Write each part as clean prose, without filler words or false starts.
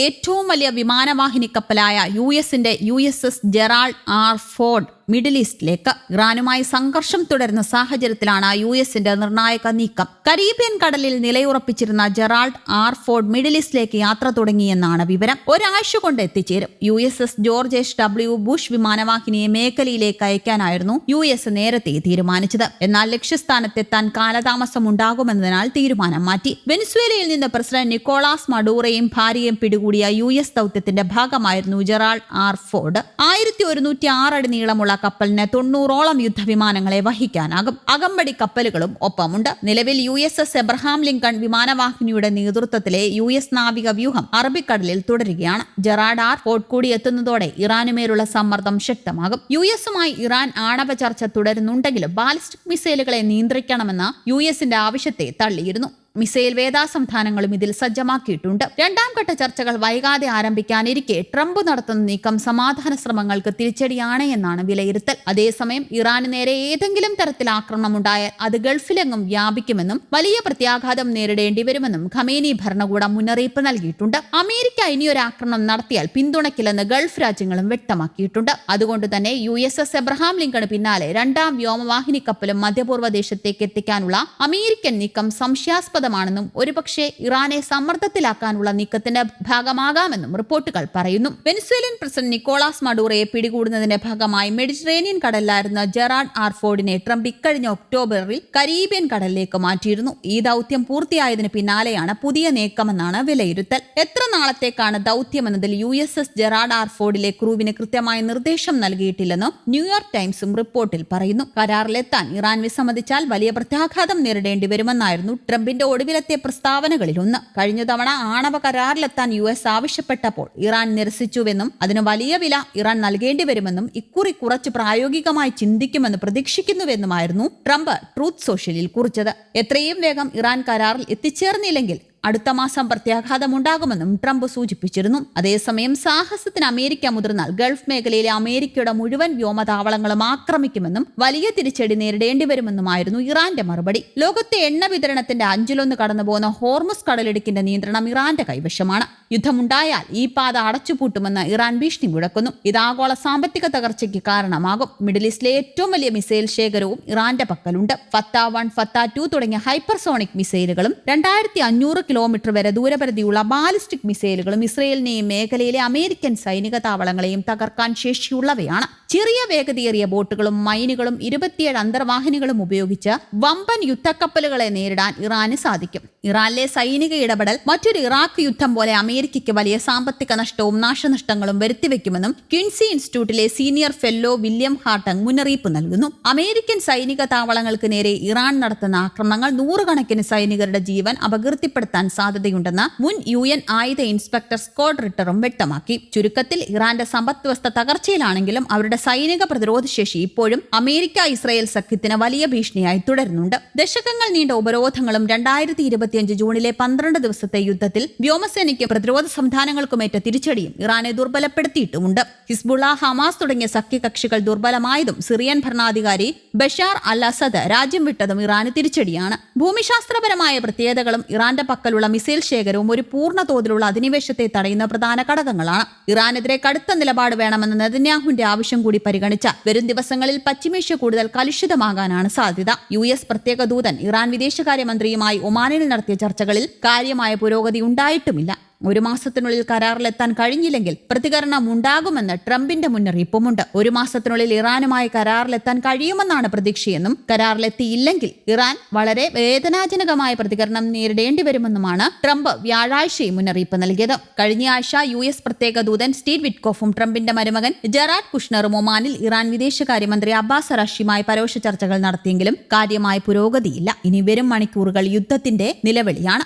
ഏറ്റവും വലിയ വിമാനവാഹിനി കപ്പലായ യുഎസിന്റെ USS Gerald R Ford middle ഈസ്റ്റിലേക്ക് ഇറാനുമായി സംഘർഷം തുടരുന്ന സാഹചര്യത്തിലാണ് യുഎസിന്റെ നിർണായക നീക്കം. കരീബിയൻ കടലിൽ നിലയുറപ്പിച്ചിരുന്ന ജെറാൾഡ് ആർ ഫോർഡ് മിഡിൽ ഈസ്റ്റിലേക്ക് യാത്ര തുടങ്ങിയെന്നാണ് വിവരം. ഒരാഴ്ച കൊണ്ട് എത്തിച്ചേരും. USS George W. ബുഷ് വിമാനവാഹിനിയെ മേഖലയിലേക്ക് അയക്കാനായിരുന്നു US നേരത്തെ തീരുമാനിച്ചത്. എന്നാൽ ലക്ഷ്യസ്ഥാനത്തെത്താൻ കാലതാമസം ഉണ്ടാകുമെന്നതിനാൽ തീരുമാനം മാറ്റി. വെനിസ്വേലയിൽ നിന്ന് പ്രസിഡന്റ് നിക്കോളാസ് മഡൂറയും ഭാര്യയും പിടികൂടിയ US ദൌത്യത്തിന്റെ ഭാഗമായിരുന്നു ജെറാൾഡ് ആർ ഫോർഡ്. 1106 അടി നീളമുള്ള കപ്പലിന് 90ഓളം യുദ്ധവിമാനങ്ങളെ വഹിക്കാനാകും. അകമ്പടി കപ്പലുകളും ഒപ്പമുണ്ട്. നിലവിൽ USS എബ്രഹാം ലിങ്കൺ വിമാനവാഹിനിയുടെ നേതൃത്വത്തിലെ US നാവിക വ്യൂഹം അറബിക്കടലിൽ തുടരുകയാണ്. ജെറാൾഡ് ആർ ഫോർഡ് കൂടി എത്തുന്നതോടെ ഇറാനുമേലുള്ള സമ്മർദ്ദം ശക്തമാകും. USുമായി ഇറാൻ ആണവ ചർച്ച തുടരുന്നുണ്ടെങ്കിലും ബാലിസ്റ്റിക് മിസൈലുകളെ നിയന്ത്രിക്കണമെന്ന USന്റെ ആവശ്യത്തെ തള്ളിയിരുന്നു. മിസൈൽ വേദാസംധാനങ്ങളും ഇതിൽ സജ്ജമാക്കിയിട്ടുണ്ട്. രണ്ടാം ഘട്ട ചർച്ചകൾ വൈകാതെ ആരംഭിക്കാനിരിക്കെ ട്രംപ് നടത്തുന്ന നീക്കം സമാധാന ശ്രമങ്ങൾക്ക് തിരിച്ചടിയാണ് എന്നാണ് വിലയിരുത്തൽ. അതേസമയം ഇറാന് നേരെ ഏതെങ്കിലും തരത്തിൽ ആക്രമണം ഉണ്ടായാൽ അത് ഗൾഫിലെങ്ങും വ്യാപിക്കുമെന്നും വലിയ പ്രത്യാഘാതം നേരിടേണ്ടി വരുമെന്നും ഖമേനി ഭരണകൂടം മുന്നറിയിപ്പ് നൽകിയിട്ടുണ്ട്. അമേരിക്ക ഇനിയൊരു ആക്രമണം നടത്തിയാൽ പിന്തുണയ്ക്കില്ലെന്ന് ഗൾഫ് രാജ്യങ്ങളും വ്യക്തമാക്കിയിട്ടുണ്ട്. അതുകൊണ്ട് തന്നെ USS എബ്രഹാം ലിങ്കണ് പിന്നാലെ രണ്ടാം വ്യോമവാഹിനി കപ്പലും മധ്യപൂർവ്വ ദേശത്തേക്ക് എത്തിക്കാനുള്ള അമേരിക്കൻ നീക്കം സംശയാസ്പദ ണെന്നും ഒരുപക്ഷെ ഇറാനെ സമ്മർദ്ദത്തിലാക്കാനുള്ള നീക്കത്തിന്റെ ഭാഗമാകാമെന്നും റിപ്പോർട്ടുകൾ പറയുന്നു. വെനിസ്വേലിയൻ പ്രസിഡന്റ് നിക്കോളാസ് മഡൂറയെ പിടികൂടുന്നതിന്റെ ഭാഗമായി മെഡിറ്ററേനിയൻ കടലിലായിരുന്ന ജെറാൾഡ് ആർ ഫോർഡിനെ ട്രംപ് ഇക്കഴിഞ്ഞ ഒക്ടോബറിൽ കരീബിയൻ കടലിലേക്ക് മാറ്റിയിരുന്നു. ഈ ദൌത്യം പൂർത്തിയായതിനു പിന്നാലെയാണ് പുതിയ നീക്കമെന്നാണ് വിലയിരുത്തൽ. എത്ര നാളത്തേക്കാണ് ദൌത്യമെന്നതിൽ USS ജെറാൾഡ് ആർ ഫോർഡിലെ ക്രൂവിന് കൃത്യമായ നിർദ്ദേശം നൽകിയിട്ടില്ലെന്ന് ന്യൂയോർക്ക് ടൈംസും റിപ്പോർട്ടിൽ പറയുന്നു. കരാറിലെത്താൻ ഇറാൻ വിസമ്മതിച്ചാൽ വലിയ പ്രത്യാഘാതം നേരിടേണ്ടി വരുമെന്നായിരുന്നു ട്രംപിന്റെ ഒടുവിലത്തെ പ്രസ്താവനകളിലൊന്ന്. കഴിഞ്ഞ തവണ ആണവ കരാറിലെത്താൻ US ആവശ്യപ്പെട്ടപ്പോൾ ഇറാൻ നിരസിച്ചുവെന്നും അതിന് വലിയ വില ഇറാൻ നൽകേണ്ടി വരുമെന്നും ഇക്കുറി കുറച്ച് പ്രായോഗികമായി ചിന്തിക്കുമെന്ന് പ്രതീക്ഷിക്കുന്നുവെന്നുമായിരുന്നു ട്രംപ് ട്രൂത്ത് സോഷ്യലിൽ കുറിച്ചത്. എത്രയും വേഗം ഇറാൻ കരാറിൽ എത്തിച്ചേർന്നില്ലെങ്കിൽ അടുത്ത മാസം പ്രത്യാഘാതമുണ്ടാകുമെന്നും ട്രംപ് സൂചിപ്പിച്ചിരുന്നു. അതേസമയം സാഹസത്തിന് അമേരിക്ക മുതിർന്നാൽ ഗൾഫ് മേഖലയിലെ അമേരിക്കയുടെ മുഴുവൻ വ്യോമതാവളങ്ങളും ആക്രമിക്കുമെന്നും വലിയ തിരിച്ചടി നേരിടേണ്ടി വരുമെന്നുമായിരുന്നു ഇറാന്റെ മറുപടി. ലോകത്തെ എണ്ണ വിതരണത്തിന്റെ 1/5 കടന്നുപോകുന്ന ഹോർമുസ് കടലിടുക്കിന്റെ നിയന്ത്രണം ഇറാന്റെ കൈവശമാണ്. യുദ്ധമുണ്ടായാൽ ഈ പാത അടച്ചുപൂട്ടുമെന്ന് ഇറാൻ ഭീഷണി മുഴക്കുന്നു. ഇത് ആഗോള സാമ്പത്തിക തകർച്ചയ്ക്ക് കാരണമാകും. മിഡിൽ ഈസ്റ്റിലെ ഏറ്റവും വലിയ മിസൈൽ ശേഖരവും ഇറാന്റെ പക്കലുണ്ട്. ഫത്ത 1, ഫത്ത 2 തുടങ്ങിയ ഹൈപ്പർസോണിക് മിസൈലുകളും 2500 കിലോമീറ്റർ വരെ ദൂരപരിധിയുള്ള ബാലിസ്റ്റിക് മിസൈലുകളും ഇസ്രയേലിനെയും മേഖലയിലെ അമേരിക്കൻ സൈനിക താവളങ്ങളെയും തകർക്കാൻ ശേഷിയുള്ളവയാണ്. ചെറിയ വേഗതയേറിയ ബോട്ടുകളും മൈനുകളും 27 അന്തർവാഹിനികളും ഉപയോഗിച്ച് വമ്പൻ യുദ്ധക്കപ്പലുകളെ നേരിടാൻ ഇറാന് സാധിക്കും. ഇറാനിലെ സൈനിക ഇടപെടൽ മറ്റൊരു ഇറാഖ് യുദ്ധം പോലെ അമേരിക്കയ്ക്ക് വലിയ സാമ്പത്തിക നഷ്ടവും നാശനഷ്ടങ്ങളും വരുത്തിവെക്കുമെന്നും ക്വിൻസി ഇൻസ്റ്റിറ്റ്യൂട്ടിലെ സീനിയർ ഫെല്ലോ വില്യം ഹാർട്ടങ് മുന്നറിയിപ്പ് നൽകുന്നു. അമേരിക്കൻ സൈനിക താവളങ്ങൾക്ക് നേരെ ഇറാൻ നടത്തുന്ന ആക്രമണങ്ങൾ നൂറുകണക്കിന് സൈനികരുടെ ജീവൻ അപകീർത്തിപ്പെടുത്താൻ സാധ്യതയുണ്ടെന്ന് മുൻ UN ആയുധ ഇൻസ്പെക്ടർ സ്കോട്ട് റിട്ടറും വ്യക്തമാക്കി. ചുരുക്കത്തിൽ ഇറാന്റെ സമ്പദ് വ്യവസ്ഥ തകർച്ചയിലാണെങ്കിലും അവരുടെ സൈനിക പ്രതിരോധശേഷി ഇപ്പോഴും അമേരിക്ക ഇസ്രയേൽ സഖ്യത്തിന് വലിയ ഭീഷണിയായി തുടരുന്നുണ്ട്. ദശകങ്ങൾ നീണ്ട ഉപരോധങ്ങളും 2025 ജൂണിലെ 12 ദിവസത്തെ യുദ്ധത്തിൽ വ്യോമസേനയ്ക്ക് പ്രതിരോധ സംവിധാനങ്ങൾക്കുമേറ്റ തിരിച്ചടിയും ഇറാനെ ദുർബലപ്പെടുത്തിയിട്ടുമുണ്ട്. ഹിസ്ബുള്ള, ഹമാസ് തുടങ്ങിയ സഖ്യകക്ഷികൾ ദുർബലമായതും സിറിയൻ ഭരണാധികാരി ബഷാർ അൽ അസദ് രാജ്യം വിട്ടതും ഇറാന് തിരിച്ചടിയാണ്. ഭൂമിശാസ്ത്രപരമായ പ്രത്യേകതകളും ഇറാന്റെ പക്കലുള്ള മിസൈൽ ശേഖരവും ഒരു പൂർണ്ണ തോതിലുള്ള അധിനിവേശത്തെ തടയുന്ന പ്രധാന ഘടകങ്ങളാണ്. ഇറാനെതിരെ കടുത്ത നിലപാട് വേണമെന്ന നെതന്യാഹുവിന്റെ ആവശ്യം കൂടി പരിഗണിച്ച വരും ദിവസങ്ങളിൽ പശ്ചിമേഷ്യ കൂടുതൽ കലുഷിതമാകാനാണ് സാധ്യത. US പ്രത്യേക ദൂതൻ ഇറാൻ വിദേശകാര്യമന്ത്രിയുമായി ഒമാനിൽ നടത്തിയ ചർച്ചകളിൽ കാര്യമായ പുരോഗതി ഉണ്ടായിട്ടുമില്ല. 1 മാസത്തിനുള്ളിൽ കരാറിലെത്താൻ കഴിഞ്ഞില്ലെങ്കിൽ പ്രതികരണം ഉണ്ടാകുമെന്ന് ട്രംപിന്റെ മുന്നറിയിപ്പുമുണ്ട്. 1 മാസത്തിനുള്ളിൽ ഇറാനുമായി കരാറിലെത്താൻ കഴിയുമെന്നാണ് പ്രതീക്ഷയെന്നും കരാറിലെത്തിയില്ലെങ്കിൽ ഇറാൻ വളരെ വേദനാജനകമായ പ്രതികരണം നേരിടേണ്ടി വരുമെന്നുമാണ് ട്രംപ് വ്യാഴാഴ്ചയും മുന്നറിയിപ്പ് നൽകിയത്. കഴിഞ്ഞ ആഴ്ച US പ്രത്യേക ദൂതൻ സ്റ്റീവ് വിറ്റ്കോഫും ട്രംപിന്റെ മരുമകൻ ജെറാഡ് കുഷ്ണറും ഒമാനിൽ ഇറാൻ വിദേശകാര്യമന്ത്രി അബ്ബാസ് അറാഖിയുമായി പരോക്ഷ ചർച്ചകൾ നടത്തിയെങ്കിലും കാര്യമായ പുരോഗതിയില്ല. ഇനി വരും മണിക്കൂറുകൾ യുദ്ധത്തിന്റെ നിലവിളിയാണ്.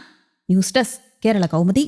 News desk, Kerala Kaumudi.